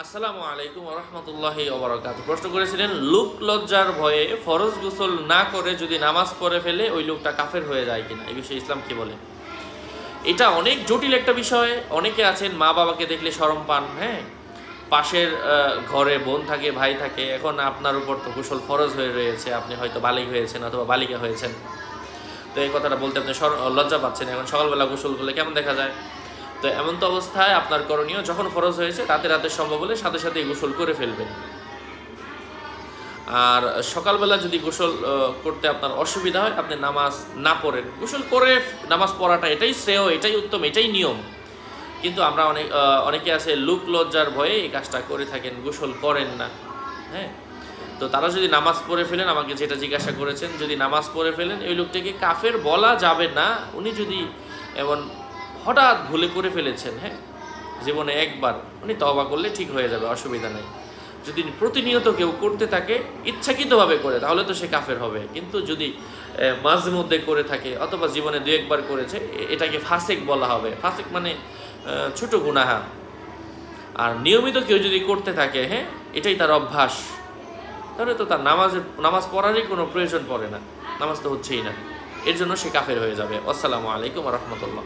আসসালামু আলাইকুম ওয়া রাহমাতুল্লাহি ওয়া বারাকাতুহু। প্রশ্ন করেছিলেন, লোক লজ্জার ভয়ে ফরজ গোসল না করে যদি নামাজ পড়ে ফেলে ওই লোকটা কাফের হয়ে যায় কিনা, এই বিষয়ে ইসলাম কি বলে? এটা অনেক জটিল একটা বিষয়। অনেকে আছেন মা বাবাকে দেখলে শরম পান, হ্যাঁ, পাশের ঘরে বোন থাকে, ভাই থাকে, এখন আপনার উপর তো গোসল ফরজ হয়ে রয়েছে, আপনি হয়তো বালিগ হয়েছেন অথবা বালিকা হয়েছেন, তো এই কথাটা বলতে আপনি লজ্জা পাচ্ছেন। এখন সকালবেলা গোসল করলে কেমন দেখা যায়? তো এমন তো অবস্থায় আপনার করণীয়, যখন ফরজ হয়েছে রাতে রাতে সম্ভব হলে সাথে সাথেই গোসল করে ফেলবেন। আর সকালবেলা যদি গোসল করতে আপনার অসুবিধা হয়, আপনি নামাজ না পড়েন, গোসল করে নামাজ পড়াটা এটাই শ্রেয়, এটাই উত্তম, এটাই নিয়ম। কিন্তু আমরা অনেকে আছে লোক লজ্জার ভয়ে এই কাজটা করে থাকেন, গোসল করেন না, হ্যাঁ। তো তারা যদি নামাজ পড়ে ফেলেন, আমাকে যেটা জিজ্ঞাসা করেছেন, যদি নামাজ পড়ে ফেলেন এই লোকটাকে কাফের বলা যাবে না। উনি যদি এমন হঠাৎ ভুলে করে ফেলেছেন, হ্যাঁ, জীবনে একবার, উনি তওবা করলে ঠিক হয়ে যাবে, অসুবিধা নেই। যদি প্রতিনিয়ত কেউ করতে থাকে, ইচ্ছাকৃতভাবে করে, তাহলে তো সে কাফের হবে। কিন্তু যদি মাঝে মধ্যে করে থাকে অথবা জীবনে দু একবার করেছে, এটাকে ফাসেক বলা হবে। ফাসেক মানে ছোট গুনাহা। আর নিয়মিত কেউ যদি করতে থাকে, হ্যাঁ, এটাই তার অভ্যাস, তাহলে তো তার নামাজ পড়ারই কোনো প্রয়োজন পড়ে না, নামাজ তো হচ্ছেই না, এর জন্য সে কাফের হয়ে যাবে। আসসালামু আলাইকুম ওয়া রাহমাতুল্লাহ।